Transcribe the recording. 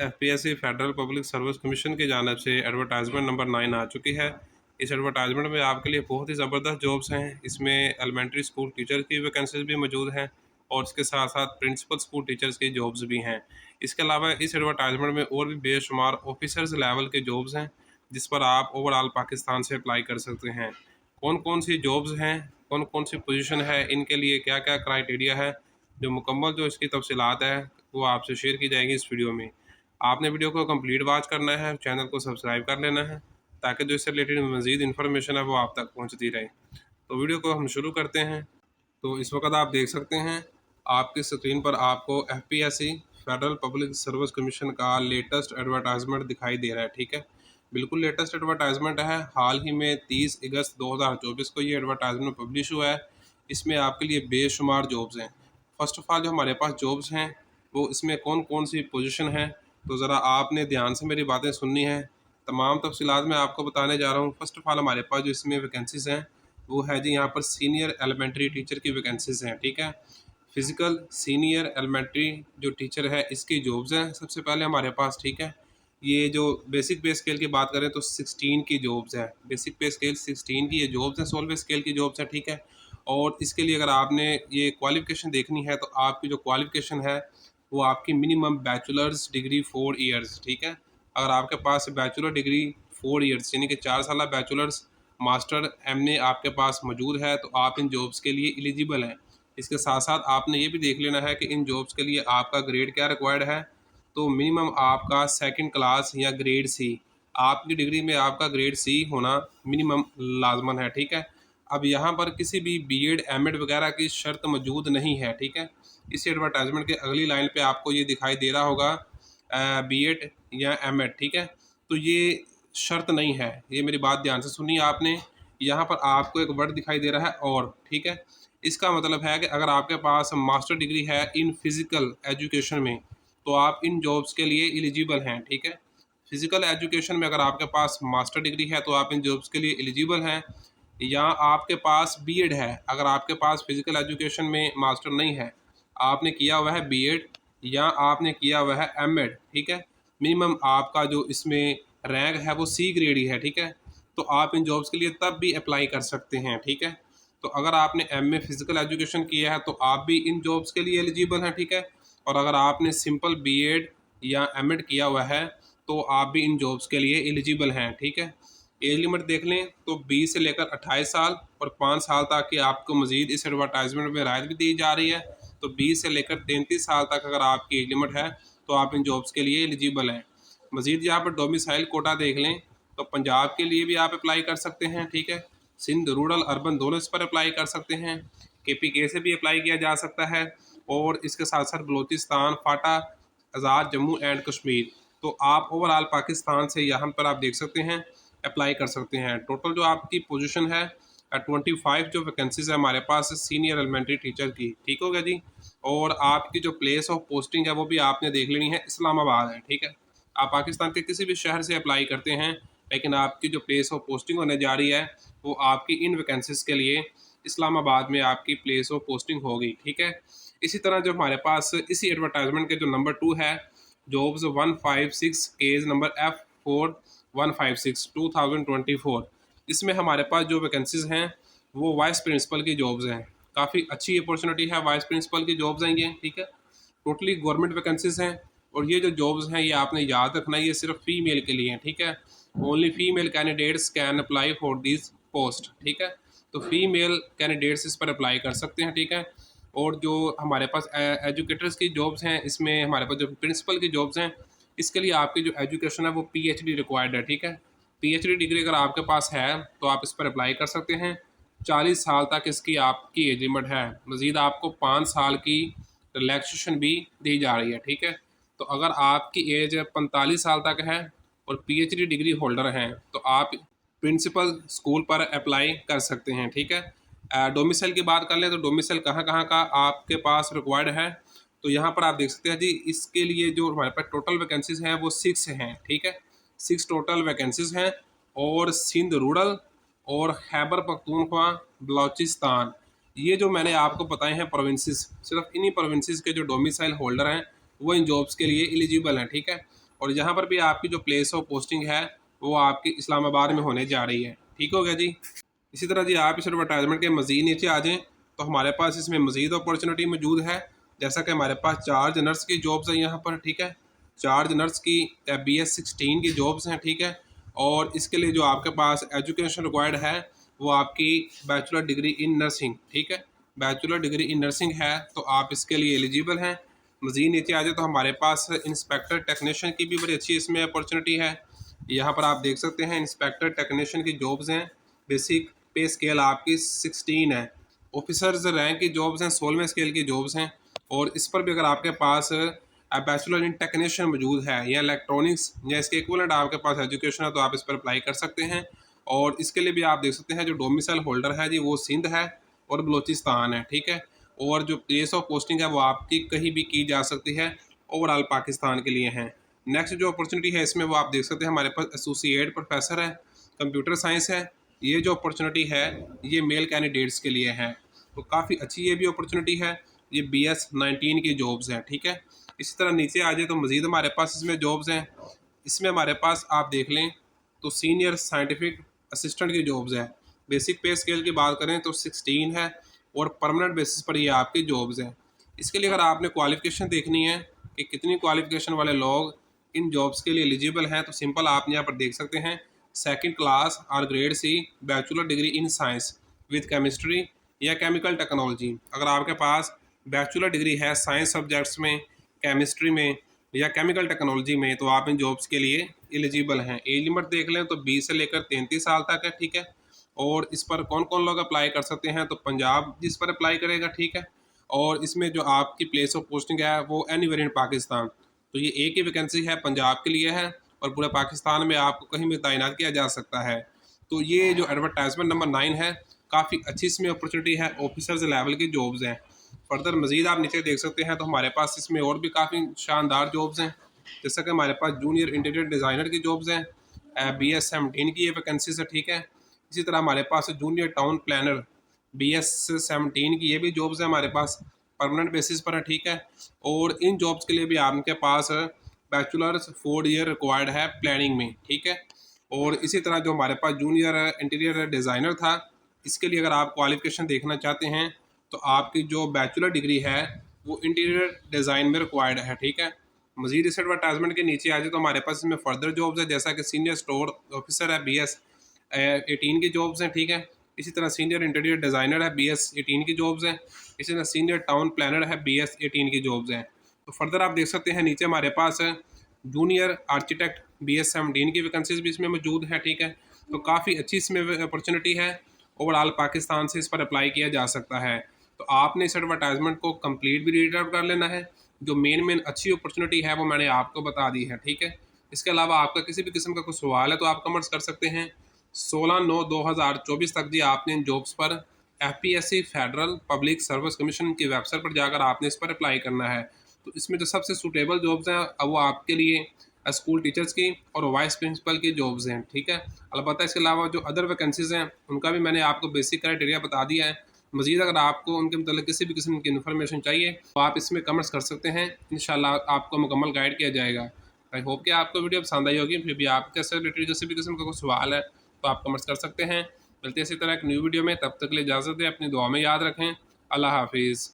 FPSC federal public service commission की जानिब से एडवर्टाइजमेंट नंबर 9 आ चुकी है। इस एडवर्टाइजमेंट में आपके लिए बहुत ही ज़बरदस्त जॉब्स हैं। इसमें एलिमेंट्री स्कूल टीचर की वैकेंसीज भी मौजूद हैं और इसके साथ साथ प्रिंसिपल स्कूल टीचर्स की जॉब्स भी हैं। इसके अलावा इस एडवर्टाइजमेंट में और भी बेशुमार ऑफिसर्स लेवल के जॉब्स हैं जिस पर आप ओवरऑल पाकिस्तान से अप्लाई कर सकते हैं। कौन कौन सी जॉब्स हैं, कौन कौन सी पोजीशन है, इनके लिए क्या क्या क्राइटेरिया है, जो मुकम्मल जो इसकी तफसीलात है वो आपसे शेयर की जाएगी इस वीडियो में। आपने वीडियो को कंप्लीट वॉच करना है, चैनल को सब्सक्राइब कर लेना है ताकि जो इससे रिलेटेड मज़ीद इन्फॉर्मेशन है वो आप तक पहुंचती रहे। तो वीडियो को हम शुरू करते हैं। तो इस वक्त आप देख सकते हैं आपकी स्क्रीन पर आपको FPSC federal public service commission का लेटेस्ट एडवर्टाइजमेंट दिखाई दे रहा है। ठीक है, बिल्कुल लेटेस्ट एडवर्टाइजमेंट है। हाल ही में 30 अगस्त 2024 को ये एडवर्टाइजमेंट पब्लिश हुआ है। इसमें आपके लिए बेशुमार जॉब्स हैं। फर्स्ट ऑफ ऑल जो हमारे पास जॉब्स हैं वो इसमें कौन कौन सी पोजीशन है, तो ज़रा आपने ध्यान से मेरी बातें सुननी है। तमाम तफसीलात मैं आपको बताने जा रहा हूँ। फर्स्ट ऑफ ऑल हमारे पास जो इसमें वैकेंसीज़ हैं वो है जी यहाँ पर सीनियर एलिमेंट्री टीचर की वैकेंसीज़ हैं। ठीक है, फिज़िकल सीनियर एलिमेंट्री जो टीचर है इसकी जॉब्स हैं सबसे पहले हमारे पास। ठीक है, ये जो बेसिक पे स्केल की बात करें तो 16 की जॉब्स है। बेसिक पे स्केल 16 की ये जॉब्स हैं, 16 स्केल की जॉब्स हैं। ठीक है, और इसके लिए अगर आपने ये क्वालिफ़िकेशन देखनी है तो आपकी जो क्वालिफ़िकेशन है वो आपकी मिनिमम बैचलर्स डिग्री 4 ईयर्स। ठीक है, अगर आपके पास बैचलर डिग्री 4 ईयर्स यानी कि 4 साल बैचलर्स मास्टर एमए आपके पास मौजूद है तो आप इन जॉब्स के लिए एलिजिबल हैं। इसके साथ साथ आपने ये भी देख लेना है कि इन जॉब्स के लिए आपका ग्रेड क्या रिक्वायर्ड है। तो मिनिमम आपका सेकंड क्लास या ग्रेड सी, आपकी डिग्री में आपका ग्रेड सी होना मिनिमम लाजमन है। ठीक है, अब यहाँ पर किसी भी बीएड एमएड वगैरह की शर्त मौजूद नहीं है। ठीक है, इस एडवर्टाइजमेंट के अगली लाइन पे आपको ये दिखाई दे रहा होगा बीएड या एमएड। ठीक है, तो ये शर्त नहीं है। ये मेरी बात ध्यान से सुनिए आपने। यहाँ पर आपको एक वर्ड दिखाई दे रहा है और। ठीक है, इसका मतलब है कि अगर आपके पास मास्टर डिग्री है इन फिज़िकल एजुकेशन में तो आप इन जॉब्स के लिए एलिजिबल हैं। ठीक है, फिज़िकल एजुकेशन में अगर आपके पास मास्टर डिग्री है तो आप इन जॉब्स के लिए एलिजिबल हैं। या आपके पास बीएड है, अगर आपके पास फिज़िकल एजुकेशन में मास्टर नहीं है, आपने किया हुआ है बीएड या आपने किया हुआ है एमएड। ठीक है, मिनिमम आपका जो इसमें रैंक है वो सी ग्रेड ही है। ठीक है, तो आप इन जॉब्स के लिए तब भी अप्लाई कर सकते हैं। ठीक है, तो अगर आपने एमए फिज़िकल एजुकेशन किया है तो आप भी इन जॉब्स के लिए एलिजिबल हैं। ठीक है, और अगर आपने सिंपल बीएड या एमएड किया हुआ है तो आप भी इन जॉब्स के लिए एलिजिबल हैं। ठीक है, एज लिमिट देख लें तो 20 से लेकर 28 साल और 5 साल तक की आपको मज़ीद इस एडवर्टाइजमेंट में राहत भी दी जा रही है। तो 20 से लेकर 33 साल तक अगर आपकी एज लिमिट है तो आप इन जॉब्स के लिए एलिजिबल हैं। मज़ीद यहाँ पर डोमिसाइल कोटा देख लें तो पंजाब के लिए भी आप अप्लाई कर सकते हैं। ठीक है, सिंध रूरल अर्बन दोनों इस पर अप्लाई कर सकते हैं। केपीके से भी अप्लाई किया जा सकता है और इसके साथ साथ बलूचिस्तान, फाटा, आज़ाद जम्मू एंड कश्मीर। तो आप ओवरऑल पाकिस्तान से यहाँ पर आप देख सकते हैं अप्लाई कर सकते हैं। टोटल जो आपकी पोजीशन है 25 जो वैकेंसीज है हमारे पास सीनियर एलिमेंट्री टीचर की। ठीक हो गया जी, और आपकी जो प्लेस ऑफ पोस्टिंग है वो भी आपने देख लेनी है, इस्लामाबाद है। ठीक है, आप पाकिस्तान के किसी भी शहर से अप्लाई करते हैं लेकिन आपकी जो प्लेस ऑफ पोस्टिंग होने जा रही है वो आपकी इन वैकेंसीज के लिए इस्लामाबाद में आपकी प्लेस ऑफ पोस्टिंग होगी। ठीक है, इसी तरह जो हमारे पास इसी एडवर्टाइजमेंट के जो नंबर 2 है जॉब्स 156 केज नंबर F4156 2024, इसमें हमारे पास जो वैकेंसीज हैं वो वाइस प्रिंसिपल की जॉब्स हैं। काफ़ी अच्छी अपॉर्चुनिटी है, वाइस प्रिंसिपल की जॉब्स हैं ये। ठीक है, टोटली गवर्नमेंट वैकेंसीज हैं और ये जो जॉब्स हैं ये आपने याद रखना है, ये सिर्फ फीमेल के लिए हैं। ठीक है, only female candidates can apply for this post. ठीक है, तो फीमेल कैंडिडेट्स इस पर अप्लाई कर सकते हैं। ठीक है, और जो हमारे पास एजुकेटर्स की जॉब्स हैं इसमें हमारे पास जो प्रिंसिपल की जॉब्स हैं इसके लिए आपकी जो एजुकेशन है वो पीएचडी रिक्वायर्ड है। ठीक है, पीएचडी डिग्री अगर आपके पास है तो आप इस पर अप्लाई कर सकते हैं। 40 साल तक इसकी आपकी एज लिमिट है। मज़ीद आपको 5 साल की रिलैक्सेशन भी दी जा रही है। ठीक है, तो अगर आपकी एज 45 साल तक है और पीएचडी डिग्री होल्डर हैं तो आप प्रिंसिपल स्कूल पर अप्लाई कर सकते हैं। ठीक है, डोमिसाइल की बात कर लें तो डोमिसाइल कहाँ कहाँ का आपके पास रिक्वायर्ड है, तो यहाँ पर आप देख सकते हैं जी। इसके लिए जो हमारे पास टोटल वैकेंसीज हैं वो 6 हैं। ठीक है, 6 टोटल वैकेंसीज हैं और सिंध रूरल और खैबर पख्तूनख्वा, बलूचिस्तान, ये जो मैंने आपको बताए हैं प्रोविंसेस, सिर्फ इन्हीं प्रोविंसेस के जो डोमिसाइल होल्डर हैं वो इन जॉब्स के लिए एलिजिबल हैं। ठीक है, और यहाँ पर भी आपकी जो प्लेस ऑफ पोस्टिंग है वो आपकी इस्लामाबाद में होने जा रही है। ठीक हो गया जी। इसी तरह जी आप इस एडवर्टाइजमेंट के मज़ीद नीचे आ जाएँ तो हमारे पास इसमें मज़ीद अपॉर्चुनिटी मौजूद है। जैसा कि हमारे पास चार्ज नर्स की जॉब्स हैं यहाँ पर, ठीक है, चार्ज नर्स की BS16 की जॉब्स हैं, ठीक है। और इसके लिए जो आपके पास एजुकेशन रिक्वायर्ड है वो आपकी बैचलर डिग्री इन नर्सिंग, ठीक है, बैचलर डिग्री इन नर्सिंग है, तो आप इसके लिए एलिजिबल हैं। मज़ीद नीचे आ जाए तो हमारे पास इंस्पेक्टर टेक्नीशियन की भी बड़ी अच्छी इसमें अपॉर्चुनिटी है। यहाँ पर आप देख सकते हैं इंस्पेक्टर टेक्नीशियन की जॉब्स हैं। बेसिक पे स्केल आपकी 16 है। ऑफिसर्स रैंक की जॉब्स हैं 16वें स्केल की जॉब्स हैं। और इस पर भी अगर आपके पास बैचलर इन टेक्नीशियन मौजूद है या इलेक्ट्रॉनिक्स या इसके इक्वलेंट आपके पास एजुकेशन है तो आप इस पर अप्लाई कर सकते हैं। और इसके लिए भी आप देख सकते हैं जो डोमिसाइल होल्डर है जी वो सिंध है और बलूचिस्तान है, ठीक है। और जो प्लेस ऑफ पोस्टिंग है वो आपकी कहीं भी की जा सकती है, ओवरऑल पाकिस्तान के लिए है। नेक्स्ट जो अपॉर्चुनिटी है इसमें वो आप देख सकते हैं हमारे पास एसोसिएट प्रोफेसर है, कंप्यूटर साइंस है। ये जो अपॉर्चुनिटी है ये मेल कैंडिडेट्स के लिए है, तो काफ़ी अच्छी ये भी अपॉर्चुनिटी है। ये BS19 की जॉब्स हैं, ठीक है। इसी तरह नीचे आ जाए तो मज़ीद हमारे पास इसमें जॉब्स हैं। इसमें हमारे पास आप देख लें तो सीनियर साइंटिफिक असिस्टेंट की जॉब्स हैं। बेसिक पे स्केल की बात करें तो 16 है और परमानेंट बेसिस पर ये आपकी जॉब्स हैं। इसके लिए अगर आपने क्वालिफ़िकेशन देखनी है कि कितनी क्वालिफ़िकेशन वाले लोग इन जॉब्स के लिए एलिजिबल हैं, तो सिंपल आप यहाँ पर देख सकते हैं 2nd क्लास और grade C bachelor degree in science with chemistry या केमिकल टेक्नोलॉजी। अगर आपके पास बैचलर डिग्री है साइंस सब्जेक्ट्स में, केमिस्ट्री में या केमिकल टेक्नोलॉजी में, तो आप इन जॉब्स के लिए एलिजिबल हैं। एज लिमिट देख लें तो 20 से लेकर 33 साल तक है, ठीक है। और इस पर कौन कौन लोग अप्लाई कर सकते हैं, तो पंजाब जिस पर अप्लाई करेगा, ठीक है। और इसमें जो आपकी प्लेस ऑफ पोस्टिंग है वो एनीवेयर इन पाकिस्तान, तो ये एक ही वैकेंसी है, पंजाब के लिए है और पूरे पाकिस्तान में आपको कहीं भी तैनात किया जा सकता है। तो ये जो एडवर्टाइजमेंट नंबर 9 है काफ़ी अच्छी इसमें अपॉर्चुनिटी है, ऑफिसर्स लेवल की जॉब्स हैं। फर्दर मज़ीद आप नीचे देख सकते हैं तो हमारे पास इसमें और भी काफ़ी शानदार जॉब्स हैं। जैसा कि हमारे पास जूनियर इंटीरियर डिज़ाइनर की जॉब्स हैं, BS17 की ये वैकेंसीज है, ठीक है। इसी तरह हमारे पास जूनियर टाउन प्लानर BS17 की ये भी जॉब्स हैं हमारे पास, परमानेंट बेसिस पर है, ठीक है। और इन जॉब्स के लिए भी आपके पास बैचलर्स 4 ईयर रिक्वायर्ड है प्लानिंग में, ठीक है। और इसी तरह जो हमारे पास जूनियर इंटीरियर डिज़ाइनर था, इसके लिए अगर आप क्वालिफ़िकेशन देखना चाहते हैं तो आपकी जो बैचलर डिग्री है वो इंटीरियर डिज़ाइन में रिक्वायर्ड है, ठीक है। मज़ीद इस एडवर्टाइजमेंट के नीचे आ जाए तो हमारे पास इसमें फर्दर जॉब्स है, जैसा कि सीनियर स्टोर ऑफिसर है BS18 की जॉब्स हैं, ठीक है। इसी तरह सीनियर इंटीरियर डिज़ाइनर है BS18 की जॉब्स हैं। इसी तरह सीनियर टाउन प्लानर है BS18 की जॉब्स हैं। तो फर्दर आप देख सकते हैं नीचे हमारे पास जूनियर आर्किटेक्ट BS17 की वैकेंसीज भी इसमें मौजूद है, ठीक है। तो काफ़ी अच्छी इसमें अपॉर्चुनिटी है, ओवरऑल पाकिस्तान से इस पर अप्लाई किया जा सकता है। तो आपने इस एडवर्टाइजमेंट को कंप्लीट भी रीड आउट कर लेना है। जो मेन अच्छी अपॉर्चुनिटी है वो मैंने आपको बता दी है, ठीक है। इसके अलावा आपका किसी भी किस्म का कोई सवाल है तो आप कमेंट्स कर सकते हैं। 16/9/2024 तक जी आपने इन जॉब्स पर FPSC federal public service commission की वेबसाइट पर जाकर आपने इस पर अप्लाई करना है। तो इसमें जो सबसे सूटेबल जॉब्स हैं वो आपके लिए स्कूल टीचर्स की और वाइस प्रिंसिपल की जॉब्स हैं, ठीक है। अलबत्ता इसके अलावा जो अदर वैकेंसीज़ हैं उनका भी मैंने आपको बेसिक क्राइटेरिया बता दिया है। मज़ीद अगर आपको उनके मतलब किसी भी किस्म की इन्फॉर्मेशन चाहिए तो आप इसमें कमेंट्स कर सकते हैं, इंशाल्लाह आपको मुकम्मल गाइड किया जाएगा। आई होप कि आपको वीडियो पसंद आई होगी। फिर भी आपके से रिलेटेड किसी भी किस्म का कोई सवाल है तो आप कमेंट्स कर सकते हैं। मिलते हैं इसी तरह एक न्यू वीडियो में, तब तक के लिए इजाज़त दें, अपनी दुआ में याद रखें। अल्लाह हाफिज़।